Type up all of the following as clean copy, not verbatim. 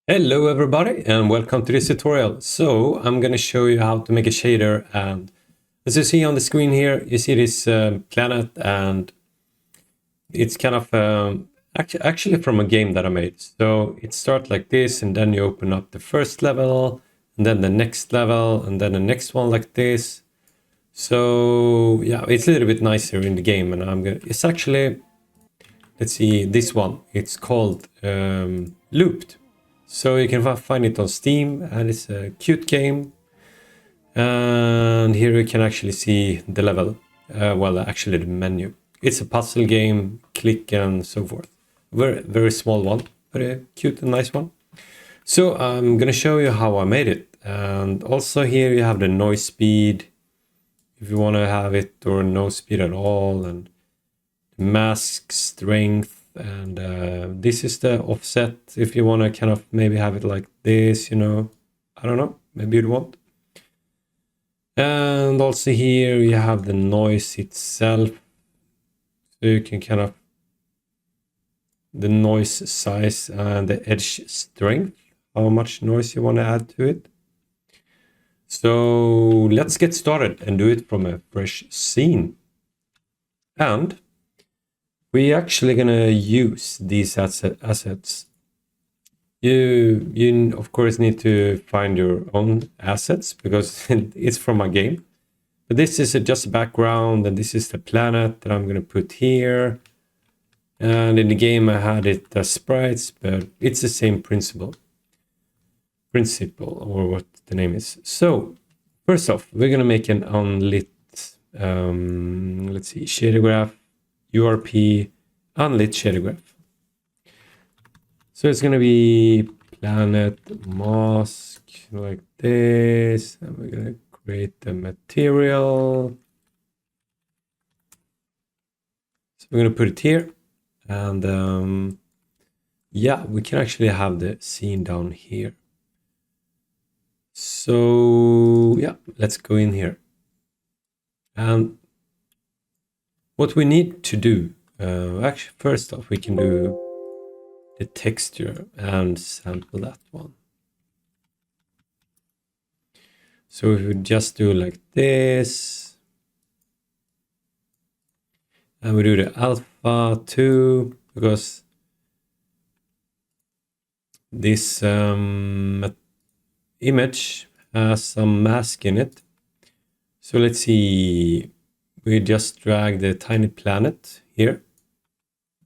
Hello everybody and welcome to this tutorial. So I'm going to show you how to make a shader, and as you see on the screen here you see this planet, and it's kind of actually from a game that I made. So it starts like this, and then you open up the first level and then the next level and then the next one like this. So yeah, it's a little bit nicer in the game, and it's actually, let's see, this one, it's called Looped. So you can find it on Steam, and it's a cute game. And here you can actually see the level. Well, actually the menu. It's a puzzle game, click and so forth. Very small one, but a cute and nice one. So I'm gonna show you how I made it. And also here you have the noise speed, if you want to have it, or no speed at all, and the mask strength. And this is the offset if you want to kind of maybe have it like this, I don't know, maybe you'd want. And also here you have the noise itself, so you can kind of the noise size and the edge strength, how much noise you want to add to it. So let's get started and do it from a fresh scene. And we're actually gonna use these assets. You of course need to find your own assets because it's from a game. But this is just a background, and this is the planet that I'm gonna put here. And in the game I had it as sprites, but it's the same principle, or what the name is. So first off, we're gonna make an unlit, let's see, Shadergraph, URP, unlit Shadergraph. So it's gonna be planet mask like this, and we're gonna create the material. So we're gonna put it here, and yeah, we can actually have the scene down here. So yeah, let's go in here. And what we need to do, actually first off, we can do the texture and sample that one. So if we just do like this, and we do the alpha too, because this image has some mask in it. So let's see, we just drag the tiny planet here.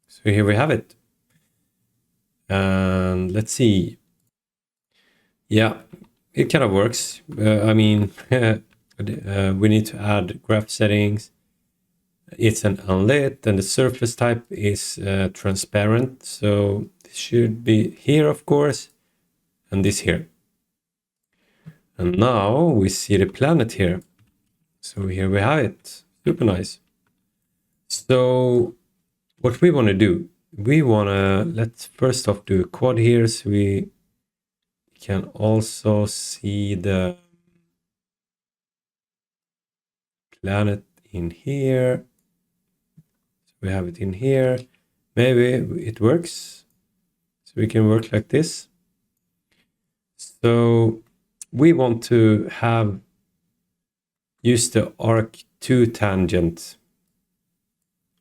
So here we have it. And let's see. Yeah, it kind of works. I mean, we need to add graph settings. It's an unlit, and the surface type is transparent. So this should be here, of course, and this here. And now we see the planet here. So here we have it. Super nice. So what we want to do, let's first off do a quad here, so we can also see the planet in here. So we have it in here. Maybe it works. So we can work like this. So we want to use the arc2 tangent,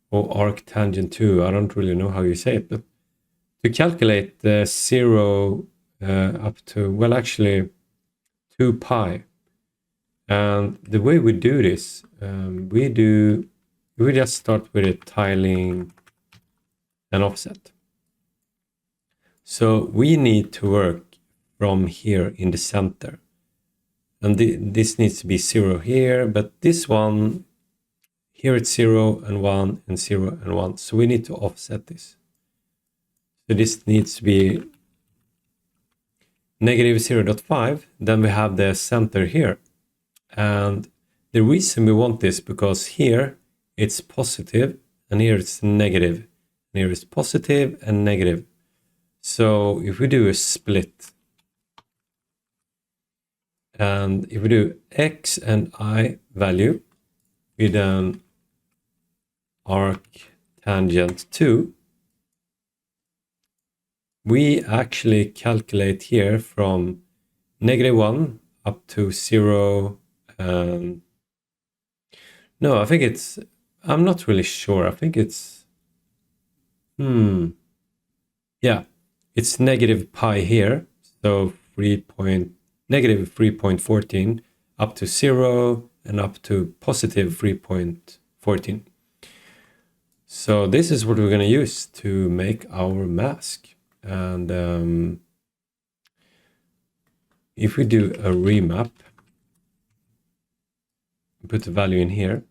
or arc tangent 2. I don't really know how you say it, but to calculate the 0 up to, well, actually 2 pi. And the way we do this, we just start with a tiling and offset. So we need to work from here in the center. And this needs to be 0 here, but this one, here it's 0 and 1 and 0 and 1. So we need to offset this. So this needs to be negative 0.5. Then we have the center here. And the reason we want this, because here it's positive and here it's negative. And here it's positive and negative. So if we do a split, and if we do x and I value with an arc tangent 2, we actually calculate here from -1 up to 0. No, I think it's, I'm not really sure. I think it's, yeah, it's -pi here. So -3.14 up to 0 and up to +3.14. So this is what we're going to use to make our mask. And if we do a remap, put the value in here.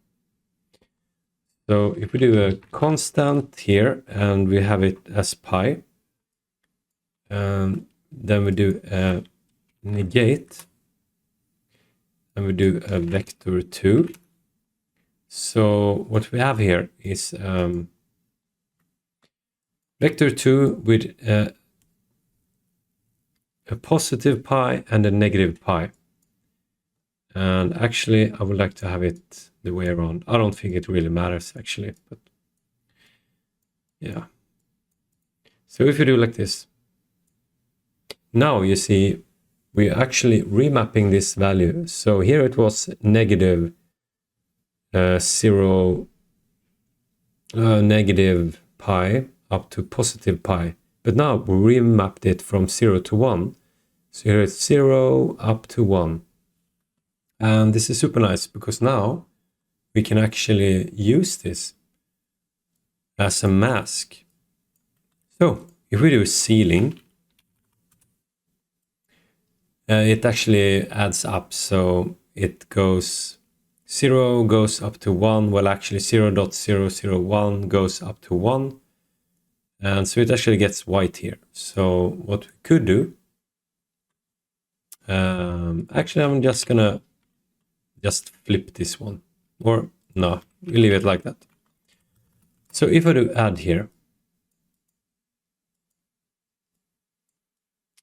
So if we do a constant here and we have it as pi, then we do a negate and we do a vector 2. So what we have here is vector 2 with a positive pi and a negative pi. And actually, I would like to have it the way around. I don't think it really matters, actually, but yeah. So if you do like this, now you see we're actually remapping this value. So here it was negative pi up to positive pi. But now we remapped it from 0 to 1. So here it's 0 up to 1. And this is super nice because now we can actually use this as a mask. So if we do ceiling, it actually adds up. So it goes 0 goes up to 1. Well, actually 0.001 goes up to 1. And so it actually gets white here. So what we could do, actually I'm just gonna flip this one, or no, we leave it like that. So if I do add here,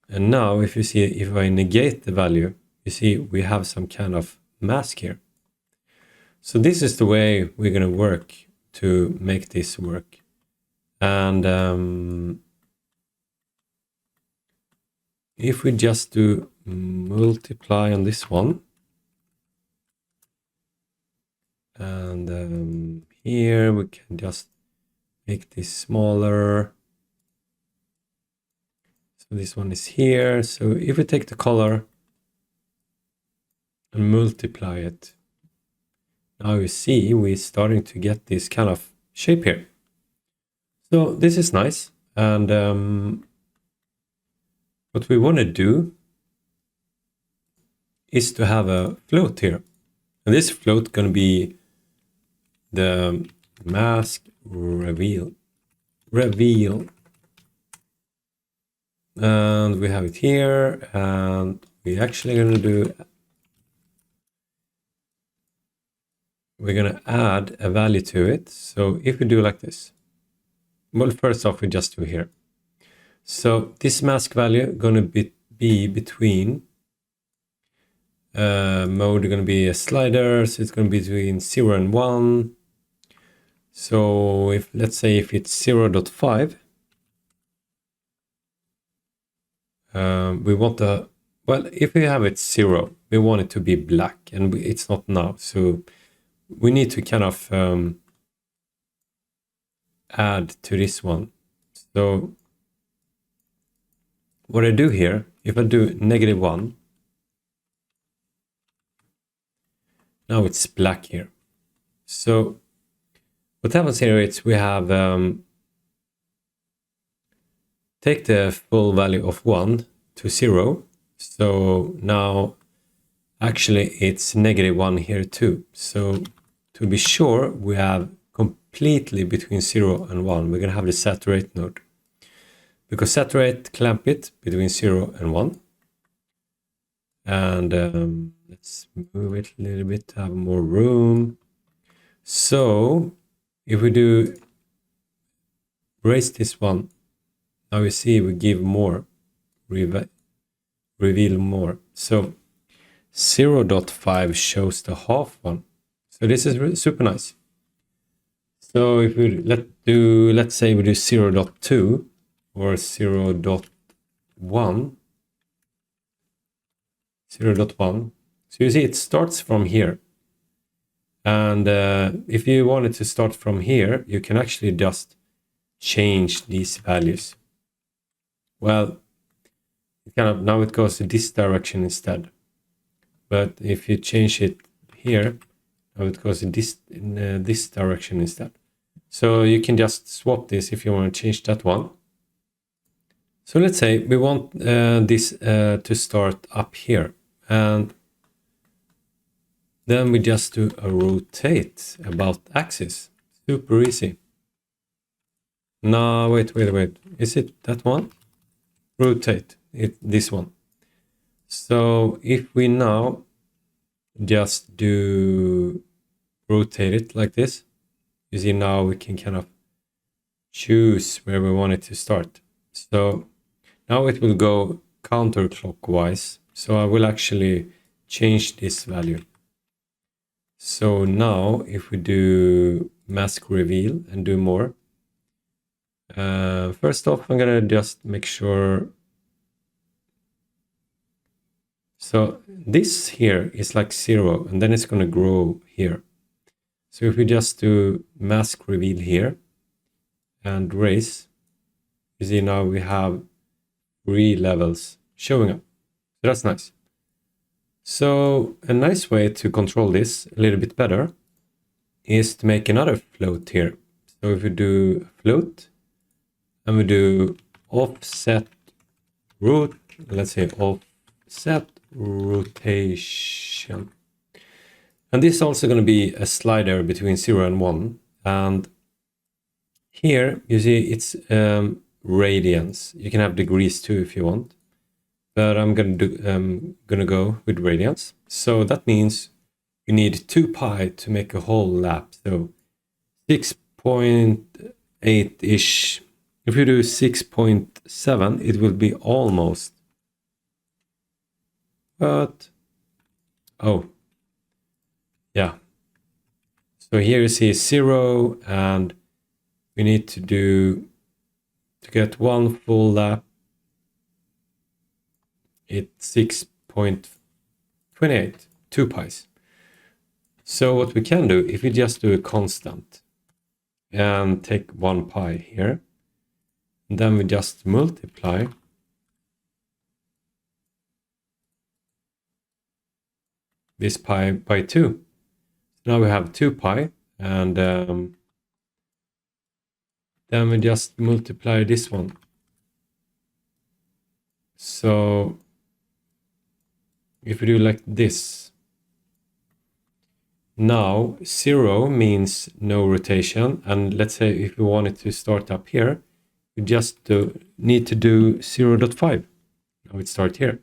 and now if you see, if I negate the value, you see we have some kind of mask here. So this is the way we're going to work to make this work. And if we just do multiply on this one, and here we can just make this smaller. So this one is here. So if we take the color and multiply it, now you see we're starting to get this kind of shape here. So this is nice. And what we want to do is to have a float here. And this float going to be the mask reveal. And we have it here, and we're actually going to do, we're going to add a value to it. So if we do like this, well, first off, we just do here. So this mask value going to be between mode going to be a slider, so it's going to be between 0 and 1. So if, let's say if it's 0.5, we want the, well, if we have it 0, we want it to be black, and it's not now. So we need to kind of add to this one. So what I do here, if I do -1, now it's black here. So what happens here is we have take the full value of 1 to 0. So now actually it's -1 here too. So to be sure, we have completely between 0 and 1. We're going to have the saturate node. Because saturate clamp it between 0 and 1. And let's move it a little bit to have more room. So if we do raise this one, now you see we give more, reveal more. So 0.5 shows the half one. So this is super nice. So if we let's say we do 0.2, or 0.1. 0.1. So you see it starts from here. And if you wanted to start from here, you can actually just change these values. Well, now it goes to this direction instead. But if you change it here, now it goes in this direction instead. So you can just swap this if you want to change that one. So let's say we want this to start up here, and then we just do a rotate about axis. Super easy. No, wait. Is it that one? Rotate this one. So if we now just do rotate it like this, you see now we can kind of choose where we want it to start. So now it will go counterclockwise. So I will actually change this value. So now if we do mask reveal and do more, first off, I'm gonna just make sure. So this here is like 0, and then it's gonna grow here. So if we just do mask reveal here and raise, you see now we have 3 levels showing up. So that's nice. So a nice way to control this a little bit better is to make another float here. So if we do float and we do offset root, let's say offset rotation. And this is also going to be a slider between 0 and 1. And here you see it's radians. You can have degrees too if you want. But I'm gonna go with radians. So that means you need 2 pi to make a whole lap. So 6.8-ish. If you do 6.7, it will be almost. But, oh, yeah. So here you see 0, and we need to get 1 full lap. It's 6.28, 2 pi's. So what we can do, if we just do a constant and take 1 pi here, and then we just multiply this pi by 2. So now we have 2 pi, and then we just multiply this one. So if we do like this, now 0 means no rotation, and let's say if we want it to start up here, we just need to do 0.5. Now it starts here.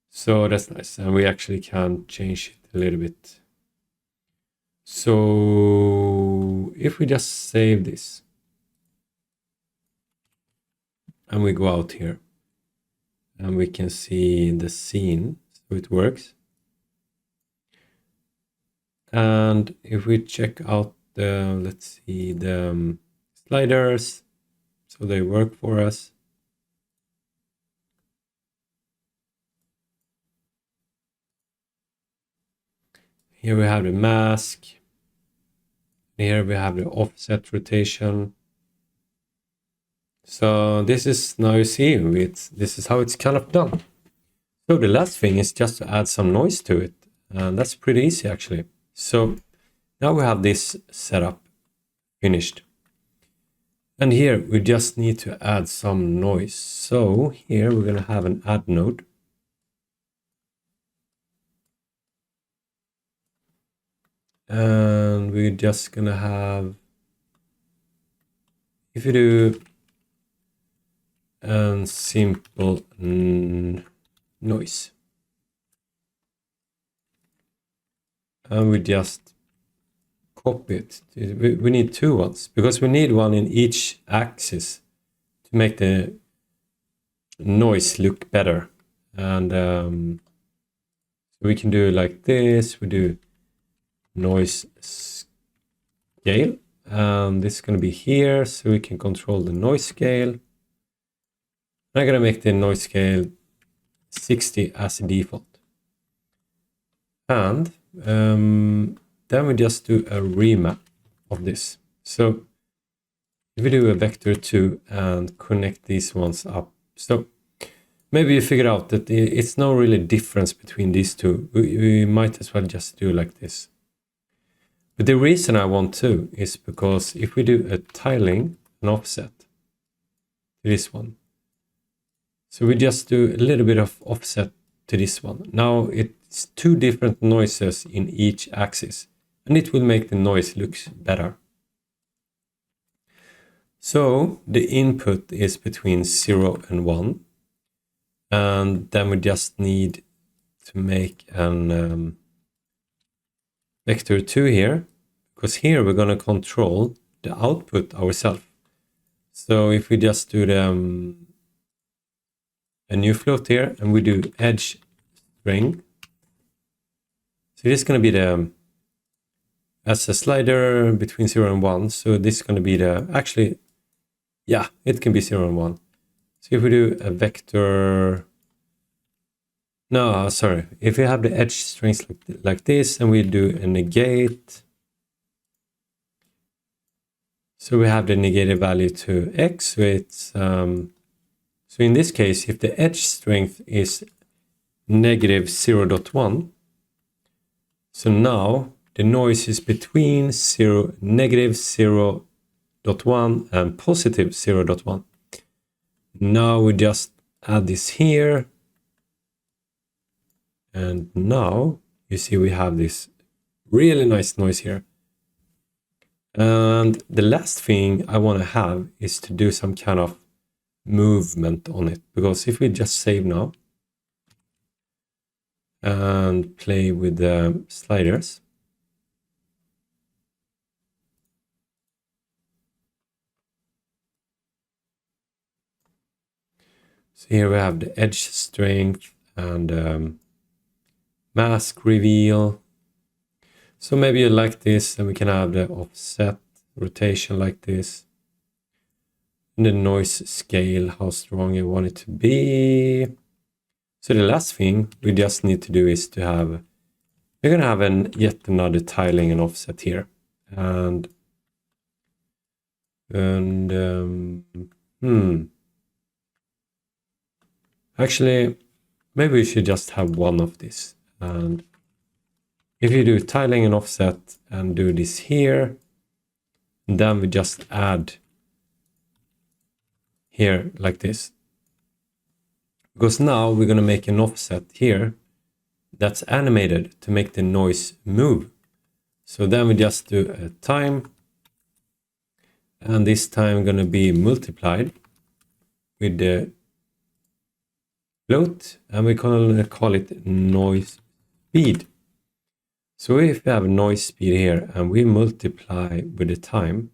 So that's nice, and we actually can change it a little bit. So if we just save this and we go out here, and we can see the scene, so it works. And if we check out let's see, the sliders, so they work for us. Here we have the mask. Here we have the offset rotation. So this is, now you see, this is how it's kind of done. So the last thing is just to add some noise to it. And that's pretty easy actually. So now we have this setup finished. And here we just need to add some noise. So here we're going to have an add node. And we're just going to have, if you do simple noise, and we just copy it. We need 2 ones because we need one in each axis to make the noise look better. And so we can do it like this. We do noise scale, and this is going to be here, so we can control the noise scale. I'm going to make the noise scale 60 as a default. And then we just do a remap of this. So if we do a vector 2 and connect these ones up, so maybe you figured out that it's no really difference between these two. We might as well just do like this. But the reason I want to is because if we do a tiling and offset to this one, so we just do a little bit of offset to this one. Now it's two different noises in each axis, and it will make the noise look better. So the input is between 0 and 1. And then we just need to make an vector 2 here, because here we're going to control the output ourselves. So if we just do the a new float here, and we do edge string, so this is going to be the as a slider between 0 and 1. So this is going to be the, actually, yeah, it can be 0 and 1. So if we do a vector, no, sorry, if we have the edge strings like this, and we do a negate, so we have the negated value to x, so it's, so in this case, if the edge strength is negative 0.1, so now the noise is between negative 0.1 and positive 0.1. Now we just add this here. And now you see we have this really nice noise here. And the last thing I want to have is to do some kind of movement on it. Because if we just save now and play with the sliders, so here we have the edge strength and mask reveal. So maybe you like this, and we can have the offset rotation like this. And the noise scale, how strong you want it to be. So the last thing we just need to do is to have, we're going to have yet another tiling and offset here. And actually, maybe we should just have one of these. And if you do tiling and offset and do this here, then we just add here like this. Because now we're going to make an offset here that's animated to make the noise move. So then we just do a time, and this time going to be multiplied with the float, and we're going to call it noise speed. So if we have noise speed here and we multiply with the time,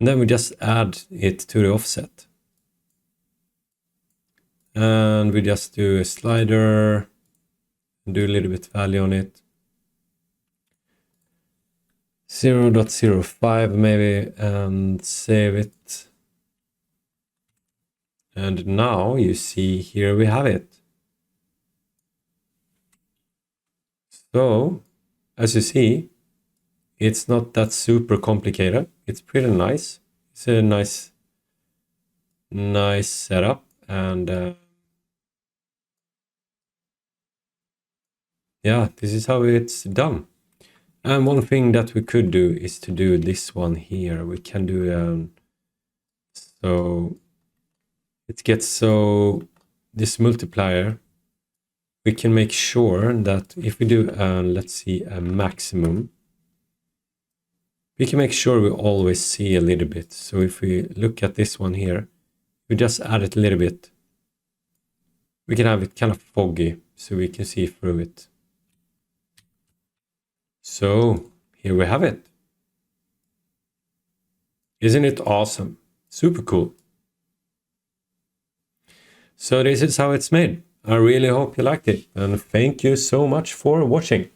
and then we just add it to the offset. And we just do a slider and do a little bit value on it. 0.05 maybe, and save it. And now you see here we have it. So, as you see, it's not that super complicated. It's pretty nice. It's a nice setup, and yeah, this is how it's done. And one thing that we could do is to do this one here. We can do so it gets, so this multiplier, we can make sure that if we do let's see, a maximum, we can make sure we always see a little bit. So if we look at this one here, we just add it a little bit. We can have it kind of foggy so we can see through it. So here we have it. Isn't it awesome? Super cool. So this is how it's made. I really hope you liked it, and thank you so much for watching.